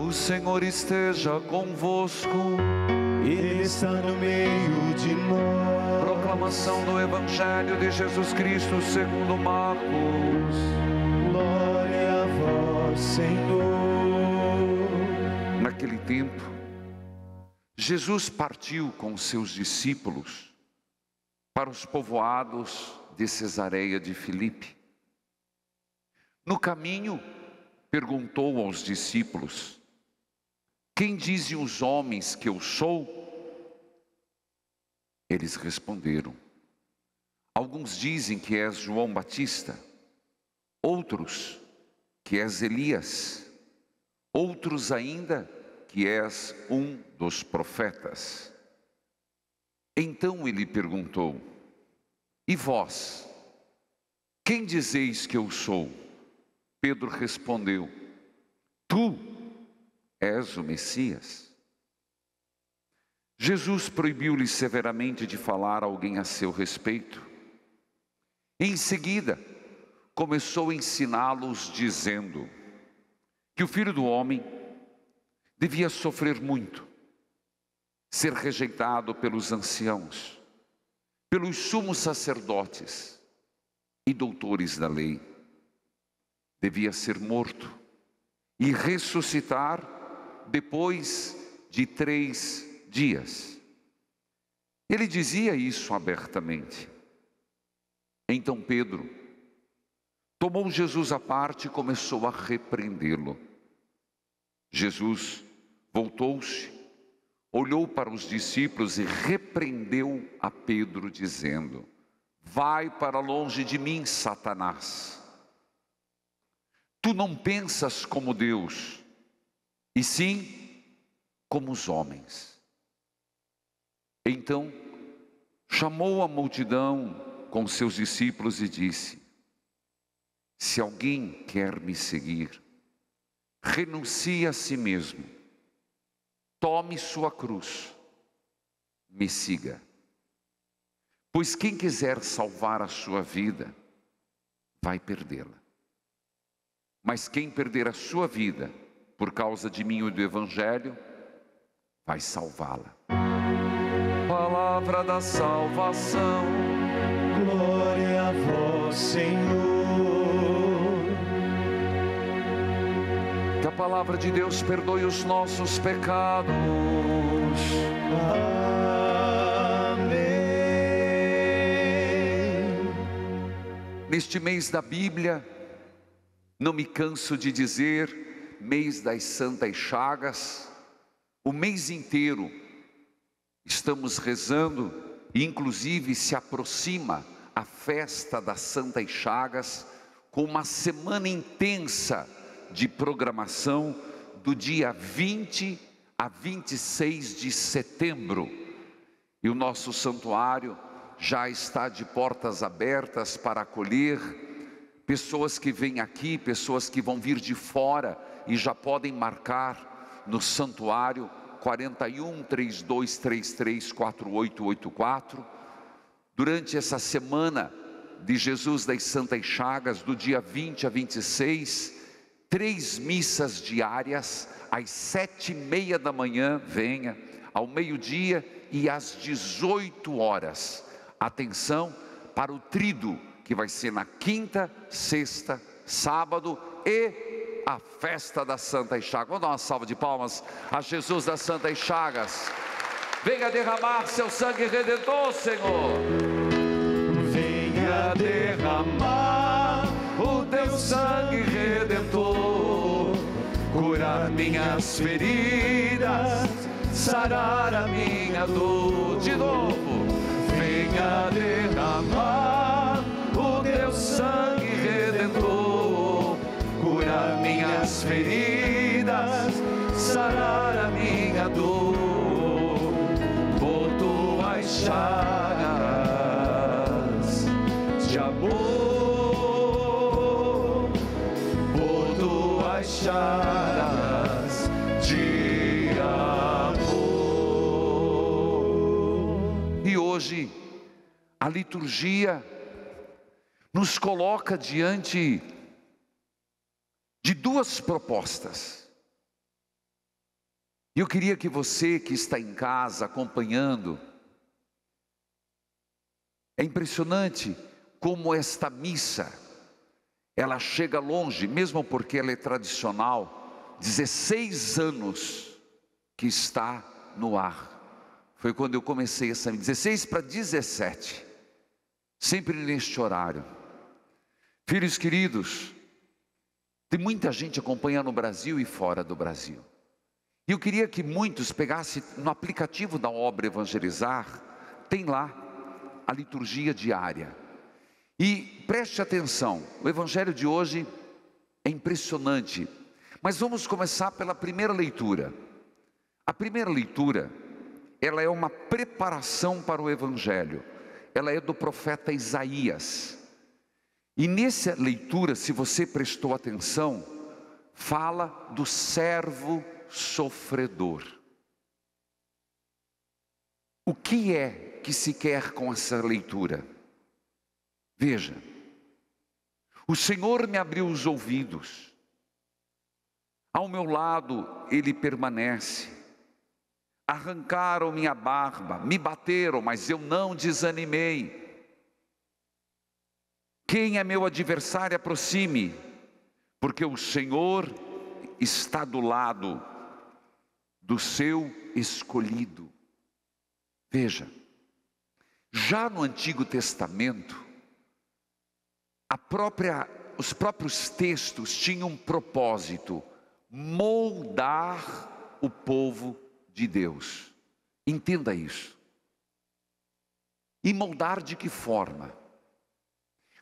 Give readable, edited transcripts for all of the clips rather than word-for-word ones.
O Senhor esteja convosco. Ele está no meio de nós. Proclamação do Evangelho de Jesus Cristo segundo Marcos. Glória a vós, Senhor. Naquele tempo, Jesus partiu com seus discípulos para os povoados de Cesareia de Filipe. No caminho, perguntou aos discípulos: quem dizem os homens que eu sou? Eles responderam: alguns dizem que és João Batista, outros que és Elias, outros ainda que és um dos profetas. Então ele perguntou: e vós, quem dizeis que eu sou? Pedro respondeu: tu és o Messias. Jesus proibiu-lhe severamente de falar a alguém a seu respeito. Em seguida, começou a ensiná-los, dizendo que o Filho do Homem devia sofrer muito, ser rejeitado pelos anciãos, pelos sumos sacerdotes e doutores da lei. Devia ser morto e ressuscitar depois de 3 dias. Ele dizia isso abertamente. Então Pedro tomou Jesus à parte e começou a repreendê-lo. Jesus voltou-se, olhou para os discípulos e repreendeu a Pedro, dizendo: vai para longe de mim, Satanás. Tu não pensas como Deus, e sim como os homens. Então chamou a multidão com seus discípulos e disse: se alguém quer me seguir, renuncie a si mesmo, tome sua cruz, me siga. Pois quem quiser salvar a sua vida, vai perdê-la. Mas quem perder a sua vida por causa de mim e do Evangelho, vai salvá-la. Palavra da salvação. Glória a vós, Senhor. Que a palavra de Deus perdoe os nossos pecados. Amém. Neste mês da Bíblia, não me canso de dizer, mês das Santas Chagas, o mês inteiro estamos rezando, e inclusive se aproxima a festa das Santas Chagas, com uma semana intensa de programação, do dia 20 a 26 de setembro. E o nosso santuário já está de portas abertas para acolher pessoas que vêm aqui, pessoas que vão vir de fora e já podem marcar no santuário 41 3233 4884. Durante essa semana de Jesus das Santas Chagas, do dia 20 a 26, 3 missas diárias, às 7h30 da manhã, venha, ao meio-dia e às 18 horas. Atenção para o tríduo, que vai ser na quinta, sexta, sábado e a festa das Santas Chagas. Vamos dar uma salva de palmas a Jesus das Santas Chagas. Venha derramar seu sangue redentor, Senhor. Venha derramar o teu sangue redentor, curar minhas feridas, sarar a minha dor. De novo. Venha derramar o teu sangue redentor, curar minhas feridas, sarar a minha dor. Por tuas chagas de amor, por tuas chagas de amor. E hoje a liturgia nos coloca diante de 2 propostas. E eu queria que você que está em casa acompanhando, é impressionante como esta missa, ela chega longe, mesmo porque ela é tradicional, 16 anos que está no ar. Foi quando eu comecei essa missa, 16 para 17, sempre neste horário. Filhos queridos, tem muita gente acompanhando no Brasil e fora do Brasil. E eu queria que muitos pegassem no aplicativo da Obra Evangelizar, tem lá a liturgia diária. E preste atenção, o evangelho de hoje é impressionante. Mas vamos começar pela primeira leitura. A primeira leitura, ela é uma preparação para o evangelho. Ela é do profeta Isaías. E nessa leitura, se você prestou atenção, fala do servo sofredor. O que é que se quer com essa leitura? Veja, o Senhor me abriu os ouvidos, ao meu lado Ele permanece, arrancaram minha barba, me bateram, mas eu não desanimei. Quem é meu adversário, aproxime, porque o Senhor está do lado do seu escolhido. Veja, já no Antigo Testamento, os próprios textos tinham um propósito: moldar o povo de Deus. Entenda isso. E moldar de que forma?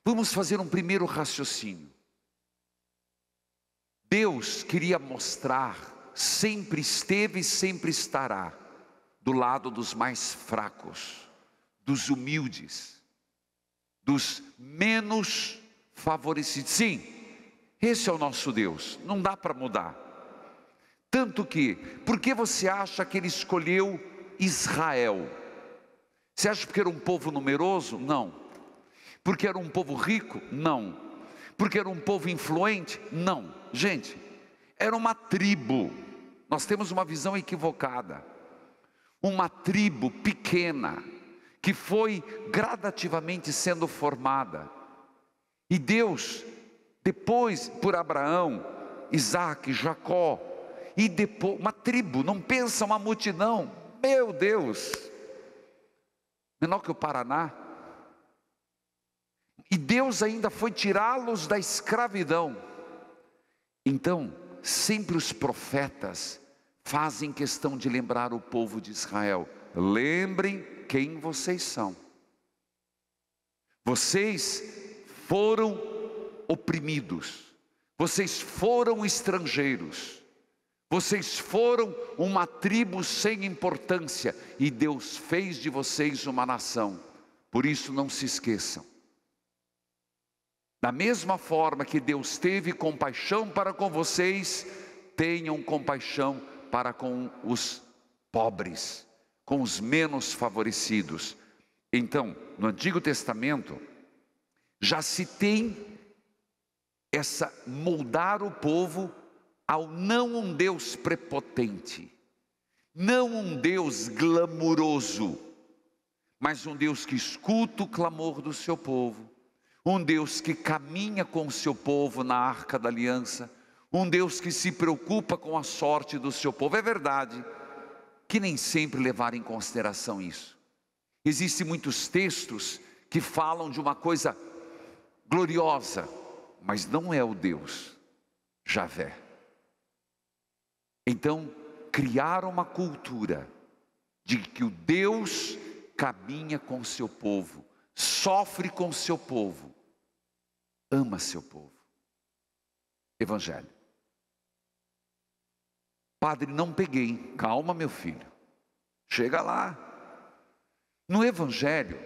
Vamos fazer um primeiro raciocínio. Deus queria mostrar, sempre esteve e sempre estará do lado dos mais fracos, dos humildes, dos menos favorecidos. Sim, esse é o nosso Deus, não dá para mudar. Tanto que, por que você acha que Ele escolheu Israel? Você acha porque era um povo numeroso? Não. Porque era um povo rico? Não. Porque era um povo influente? Não. Gente, era uma tribo. Nós temos uma visão equivocada. Uma tribo pequena, que foi gradativamente sendo formada. E Deus, depois por Abraão, Isaac, Jacó, e depois uma tribo, não pensa uma multidão, meu Deus, menor que o Paraná. E Deus ainda foi tirá-los da escravidão. Então, sempre os profetas fazem questão de lembrar o povo de Israel: lembrem quem vocês são. Vocês foram oprimidos, vocês foram estrangeiros, vocês foram uma tribo sem importância, e Deus fez de vocês uma nação. Por isso não se esqueçam. Da mesma forma que Deus teve compaixão para com vocês, tenham compaixão para com os pobres, com os menos favorecidos. Então, no Antigo Testamento, já se tem essa moldar o povo ao não um Deus prepotente, não um Deus glamuroso, mas um Deus que escuta o clamor do seu povo, um Deus que caminha com o seu povo na arca da aliança, um Deus que se preocupa com a sorte do seu povo. É verdade que nem sempre levaram em consideração isso. Existem muitos textos que falam de uma coisa gloriosa, mas não é o Deus Javé. Então, criaram uma cultura de que o Deus caminha com o seu povo, sofre com o seu povo, ama seu povo. Evangelho. Padre, não peguei. Calma, meu filho, chega lá. No Evangelho,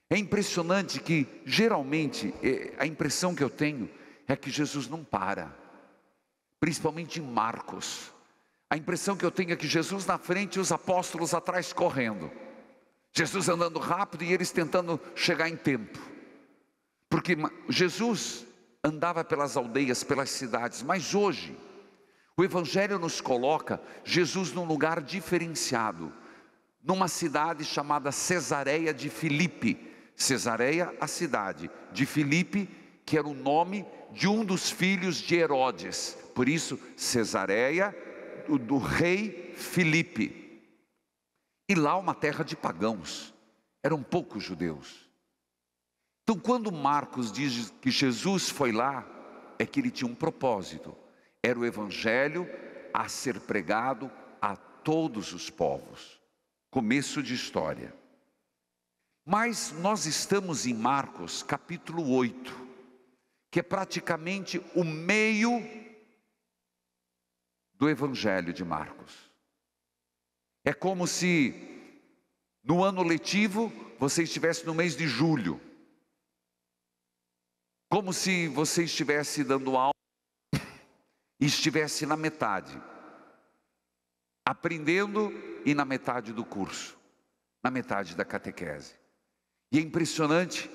é impressionante que geralmente a impressão que eu tenho é que Jesus não para, principalmente em Marcos. A impressão que eu tenho é que Jesus na frente e os apóstolos atrás correndo, Jesus andando rápido e eles tentando chegar em tempo, porque Jesus andava pelas aldeias, pelas cidades. Mas hoje O Evangelho nos coloca Jesus num lugar diferenciado, numa cidade chamada Cesareia de Filipe. Cesareia, a cidade, de Filipe, que era o nome de um dos filhos de Herodes. Por isso, Cesareia do rei Filipe. E lá uma terra de pagãos, eram poucos judeus. Então quando Marcos diz que Jesus foi lá, é que ele tinha um propósito. Era o Evangelho a ser pregado a todos os povos. Começo de história. Mas nós estamos em Marcos capítulo 8, que é praticamente o meio do Evangelho de Marcos. É como se no ano letivo você estivesse no mês de julho. Como se você estivesse dando aula e estivesse na metade. Aprendendo e na metade do curso. Na metade da catequese. E é impressionante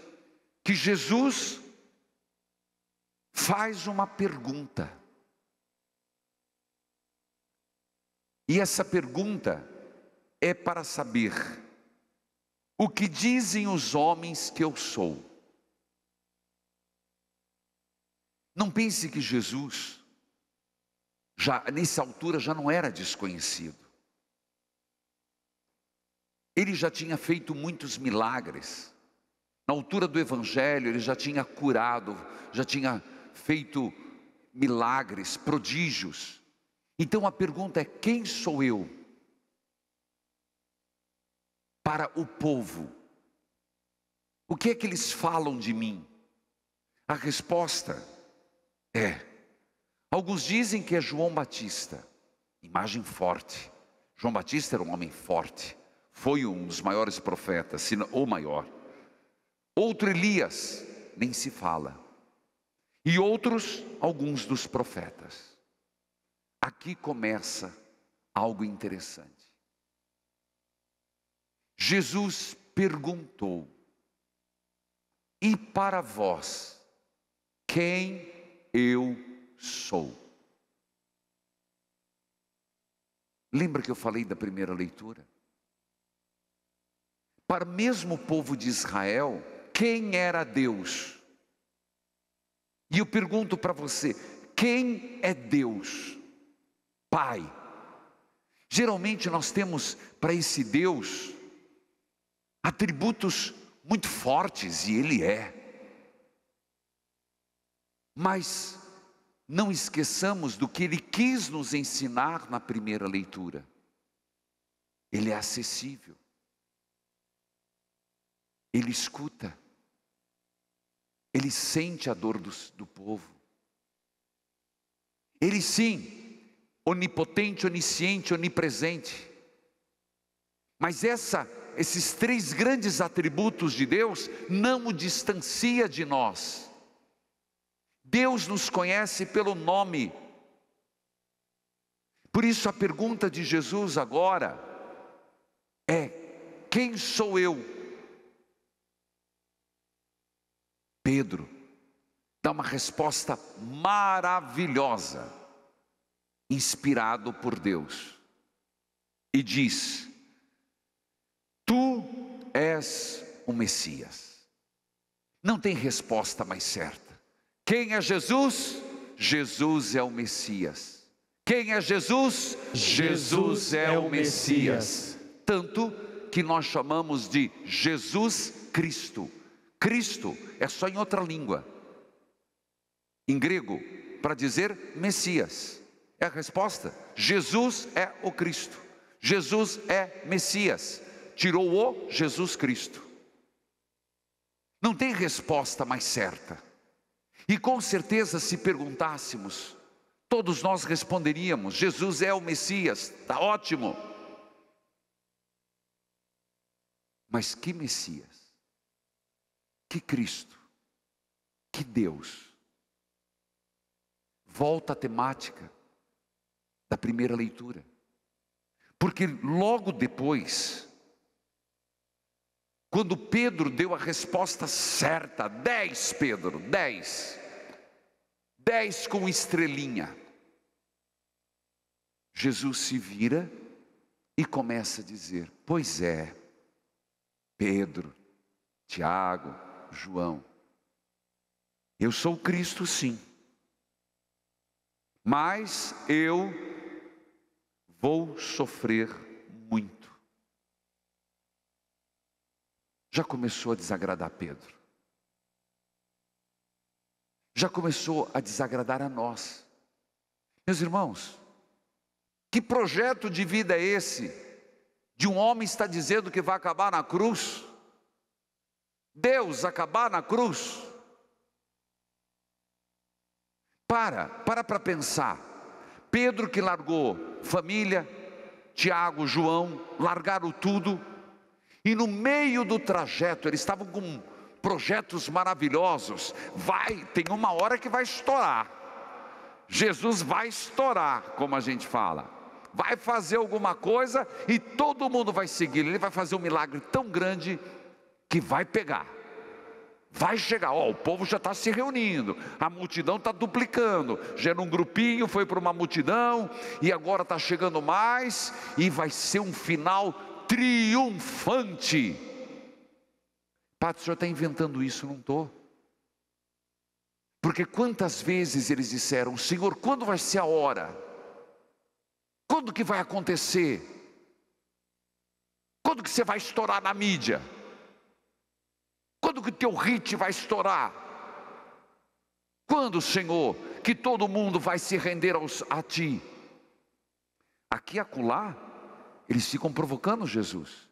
que Jesus faz uma pergunta. E essa pergunta é para saber: o que dizem os homens que eu sou? Não pense que Jesus, já nessa altura, já não era desconhecido. Ele já tinha feito muitos milagres. Na altura do Evangelho, ele já tinha curado, já tinha feito milagres, prodígios. Então a pergunta é: quem sou eu para o povo? O que é que eles falam de mim? A resposta é: alguns dizem que é João Batista. Imagem forte. João Batista era um homem forte. Foi um dos maiores profetas, se não o maior. Outro Elias, nem se fala. E outros, alguns dos profetas. Aqui começa algo interessante. Jesus perguntou: e para vós, quem eu sou? Lembra que eu falei da primeira leitura? Para mesmo o povo de Israel, quem era Deus? E eu pergunto para você: quem é Deus? Pai. Geralmente nós temos para esse Deus atributos muito fortes, e Ele é. Mas não esqueçamos do que Ele quis nos ensinar na primeira leitura. Ele é acessível. Ele escuta. Ele sente a dor do povo. Ele sim, onipotente, onisciente, onipresente. Mas esses três grandes atributos de Deus não o distancia de nós. Deus nos conhece pelo nome. Por isso a pergunta de Jesus agora é: quem sou eu? Pedro dá uma resposta maravilhosa, inspirado por Deus, e diz: tu és o Messias. Não tem resposta mais certa. Quem é Jesus? Jesus é o Messias. Quem é Jesus? Jesus é o Messias. Tanto que nós chamamos de Jesus Cristo. Cristo é só em outra língua, em grego, para dizer Messias. É a resposta. Jesus é o Cristo. Jesus é Messias. Tirou o Jesus Cristo. Não tem resposta mais certa. E com certeza, se perguntássemos, todos nós responderíamos: Jesus é o Messias. Está ótimo. Mas que Messias? Que Cristo? Que Deus? Volta à temática da primeira leitura. Porque logo depois, quando Pedro deu a resposta certa, 10 Pedro, 10 com estrelinha. Jesus se vira e começa a dizer: pois é, Pedro, Tiago, João, eu sou Cristo sim, mas eu vou sofrer muito. Já começou a desagradar Pedro. Já começou a desagradar a nós. Meus irmãos, que projeto de vida é esse? De um homem está dizendo que vai acabar na cruz? Deus acabar na cruz? Para pensar. Pedro que largou família, Tiago, João, largaram tudo. E no meio do trajeto, eles estavam com projetos maravilhosos. Tem uma hora que vai estourar. Jesus vai estourar, como a gente fala. Vai fazer alguma coisa e todo mundo vai seguir. Ele vai fazer um milagre tão grande que vai pegar. Vai chegar, o povo já está se reunindo, a multidão está duplicando. Já era um grupinho, foi para uma multidão, e agora está chegando mais, e vai ser um final triunfante. Padre, o senhor está inventando isso? Não estou. Porque quantas vezes eles disseram: Senhor, quando vai ser a hora? Quando que vai acontecer? Quando que você vai estourar na mídia? Quando que o teu hit vai estourar? Quando, Senhor, que todo mundo vai se render a Ti? Aqui e acolá, eles ficam provocando Jesus.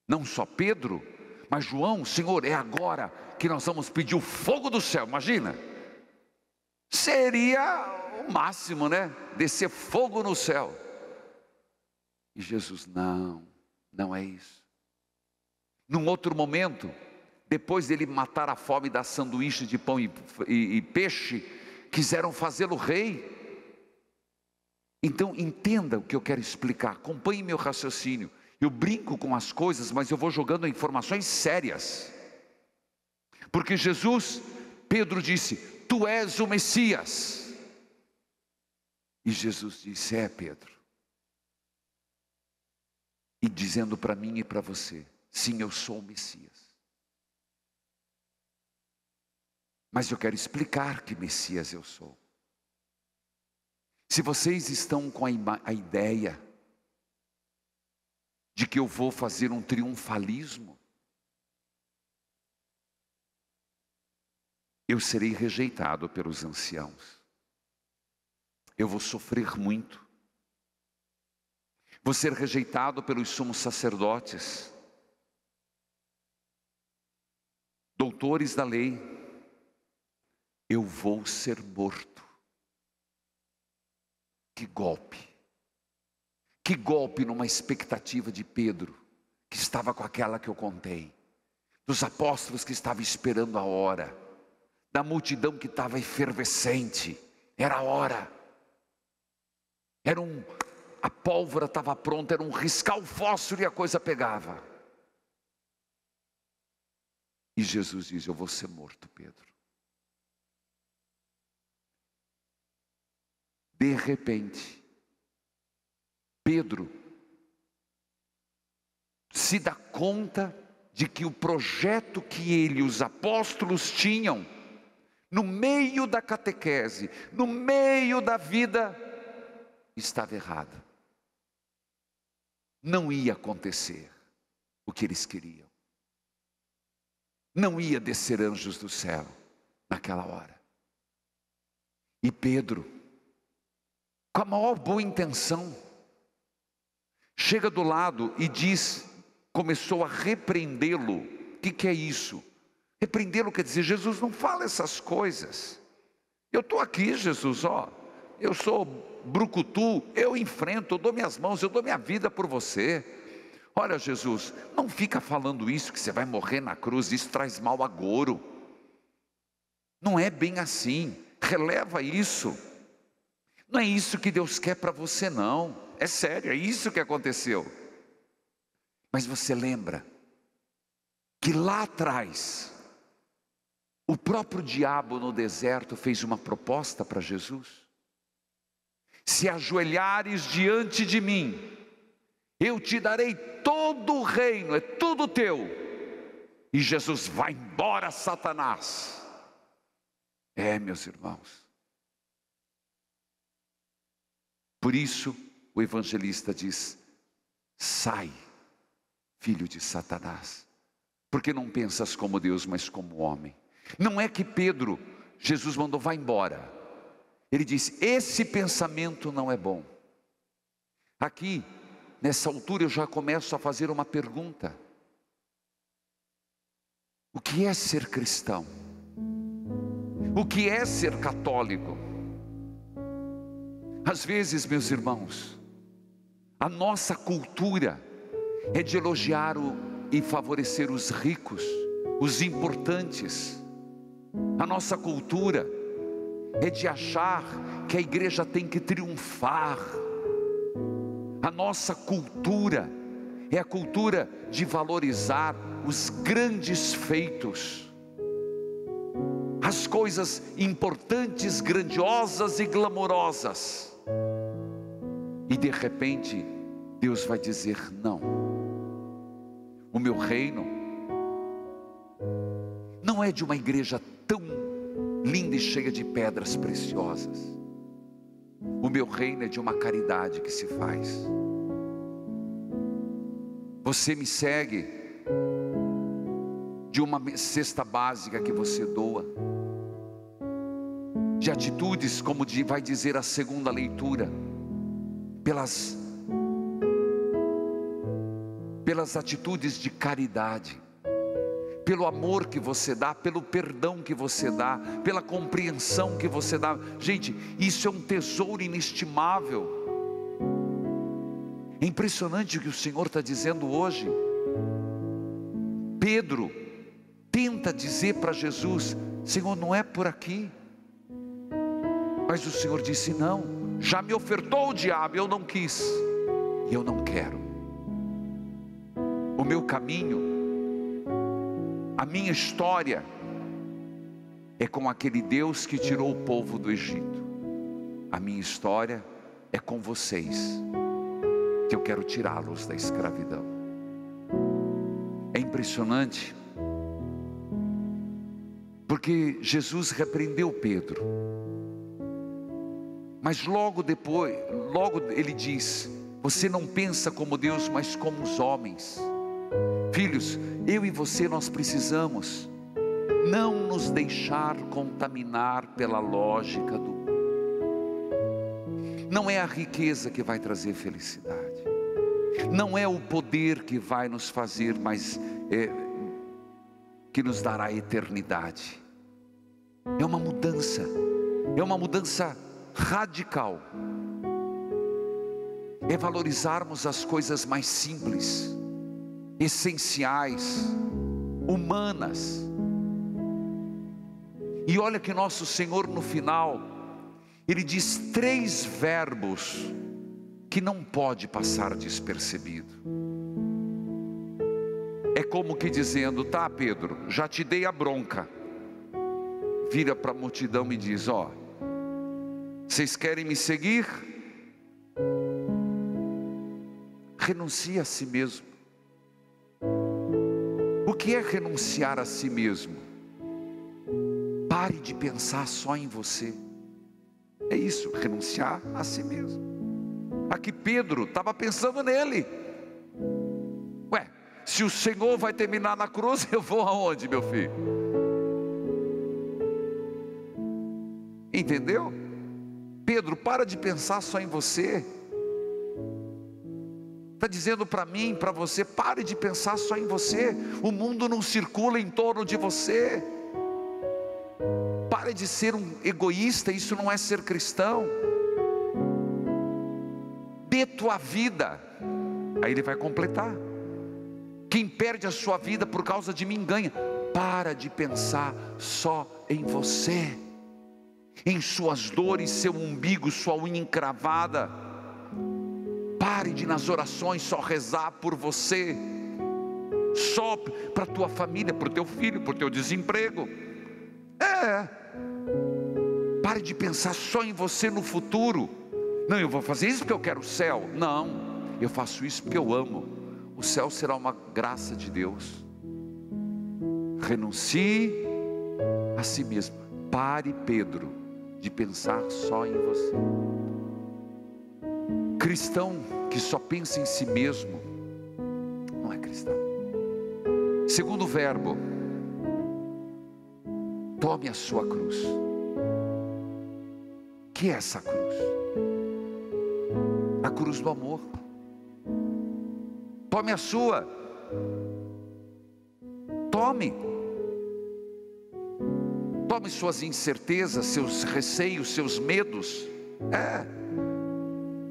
Não só Pedro, mas João: Senhor, é agora que nós vamos pedir o fogo do céu. Imagina, seria o máximo, né? Descer fogo no céu. E Jesus: não é isso. Num outro momento, depois dele matar a fome, dar sanduíche de pão e peixe, quiseram fazê-lo rei. Então entenda o que eu quero explicar, acompanhe meu raciocínio. Eu brinco com as coisas, mas eu vou jogando informações sérias. Porque Jesus, Pedro disse: Tu és o Messias. E Jesus disse: É, Pedro. E dizendo para mim e para você: sim, eu sou o Messias. Mas eu quero explicar que Messias eu sou. Se vocês estão com a ideia de que eu vou fazer um triunfalismo, eu serei rejeitado pelos anciãos. Eu vou sofrer muito. Vou ser rejeitado pelos sumos sacerdotes, doutores da lei. Eu vou ser morto. Que golpe. Que golpe numa expectativa de Pedro, que estava com aquela que eu contei, dos apóstolos que estavam esperando a hora, da multidão que estava efervescente. Era a hora. A pólvora estava pronta, era um riscar o fósforo e a coisa pegava. E Jesus diz: eu vou ser morto, Pedro. De repente, Pedro se dá conta de que o projeto que ele e os apóstolos tinham, no meio da catequese, no meio da vida, estava errado. Não ia acontecer o que eles queriam. Não ia descer anjos do céu naquela hora. E Pedro, com a maior boa intenção, chega do lado e começou a repreendê-lo. O que é isso? Repreendê-lo quer dizer: Jesus, não fala essas coisas. Eu estou aqui, Jesus, eu sou brucutu, eu enfrento, eu dou minhas mãos, eu dou minha vida por você. Olha, Jesus, não fica falando isso que você vai morrer na cruz, isso traz mal agouro. Não é bem assim, releva isso. Não é isso que Deus quer para você, não. É sério, é isso que aconteceu. Mas você lembra que lá atrás, o próprio diabo no deserto fez uma proposta para Jesus? se ajoelhares diante de mim, eu te darei todo o reino, é tudo teu. E Jesus, vai embora, Satanás. Meus irmãos. Por isso o evangelista diz: sai, filho de Satanás, porque não pensas como Deus, mas como homem. Não é que Pedro, Jesus mandou, vai embora. Ele disse: esse pensamento não é bom. Aqui, nessa altura, eu já começo a fazer uma pergunta: o que é ser cristão? O que é ser católico? Às vezes, meus irmãos, a nossa cultura é de elogiar e favorecer os ricos, os importantes. A nossa cultura é de achar que a igreja tem que triunfar. A nossa cultura é a cultura de valorizar os grandes feitos, as coisas importantes, grandiosas e glamorosas. E de repente Deus vai dizer: não, o meu reino não é de uma igreja tão linda e cheia de pedras preciosas. O meu reino é de uma caridade que se faz. Você me segue de uma cesta básica que você doa, de atitudes, como vai dizer a segunda leitura, pelas atitudes de caridade, pelo amor que você dá, pelo perdão que você dá, pela compreensão que você dá. Gente, isso é um tesouro inestimável. É impressionante o que o Senhor está dizendo hoje. Pedro tenta dizer para Jesus: Senhor, não é por aqui. Mas o Senhor disse: não, já me ofertou o diabo, eu não quis, e eu não quero. O meu caminho, a minha história é com aquele Deus que tirou o povo do Egito. A minha história é com vocês, que eu quero tirá-los da escravidão. É impressionante, porque Jesus repreendeu Pedro, mas logo depois, ele diz: você não pensa como Deus, mas como os homens. Filhos, eu e você, nós precisamos não nos deixar contaminar pela lógica do mundo. Não é a riqueza que vai trazer felicidade, não é o poder que vai nos fazer, mas que nos dará a eternidade. É uma mudança radical. É valorizarmos as coisas mais simples, essenciais, humanas. E olha que nosso Senhor, no final, Ele diz 3 verbos que não pode passar despercebido. É como que dizendo: tá, Pedro, já te dei a bronca. Vira para a multidão e diz: ó, vocês querem me seguir? Renuncie a si mesmo. O que é renunciar a si mesmo? Pare de pensar só em você. É isso, renunciar a si mesmo. Aqui Pedro estava pensando nele. Ué, se o Senhor vai terminar na cruz, eu vou aonde, meu filho? Entendeu? Pedro, para de pensar só em você. Está dizendo para mim, para você: pare de pensar só em você. O mundo não circula em torno de você. Pare de ser um egoísta, isso não é ser cristão. Dê tua vida. Aí ele vai completar: quem perde a sua vida por causa de mim ganha. Para de pensar só em você, em suas dores, seu umbigo, sua unha encravada. Pare de nas orações só rezar por você, só para a tua família, para o teu filho, para o teu desemprego. Pare de pensar só em você no futuro. Não, eu vou fazer isso porque eu quero o céu. Não, eu faço isso porque eu amo. O céu será uma graça de Deus. Renuncie a si mesmo. Pare, Pedro, de pensar só em você. Cristão que só pensa em si mesmo não é cristão. Segundo verbo, tome a sua cruz. O que é essa cruz? A cruz do amor. Tome a sua. Tome suas incertezas, seus receios, seus medos.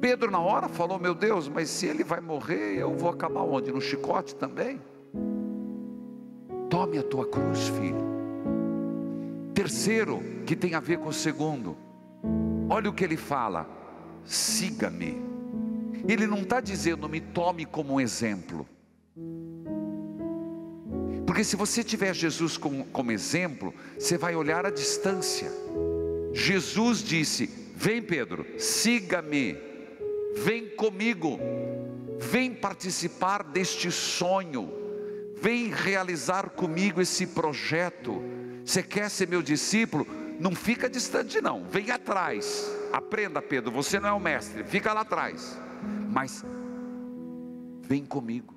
Pedro na hora falou: meu Deus, mas se ele vai morrer, eu vou acabar onde? No chicote também? Tome a tua cruz, filho. Terceiro, que tem a ver com o segundo, olha o que ele fala: siga-me. Ele não está dizendo me tome como um exemplo, porque se você tiver Jesus como exemplo, você vai olhar à distância. Jesus disse: vem Pedro, siga-me, vem comigo, vem participar deste sonho, vem realizar comigo esse projeto. Você quer ser meu discípulo? Não fica distante não, vem atrás. Aprenda, Pedro, você não é o mestre, fica lá atrás, mas vem comigo.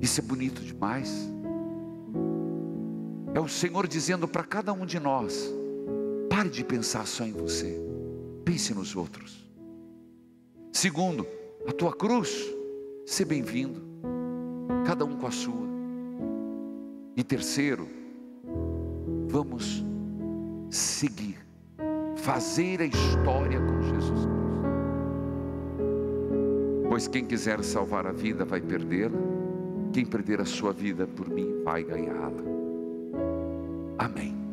Isso é bonito demais. É o Senhor dizendo para cada um de nós: pare de pensar só em você, pense nos outros. Segundo, a tua cruz, seja bem-vindo, cada um com a sua. E terceiro, vamos seguir, fazer a história com Jesus Cristo. Pois quem quiser salvar a vida vai perdê-la, quem perder a sua vida por mim vai ganhá-la. Amém.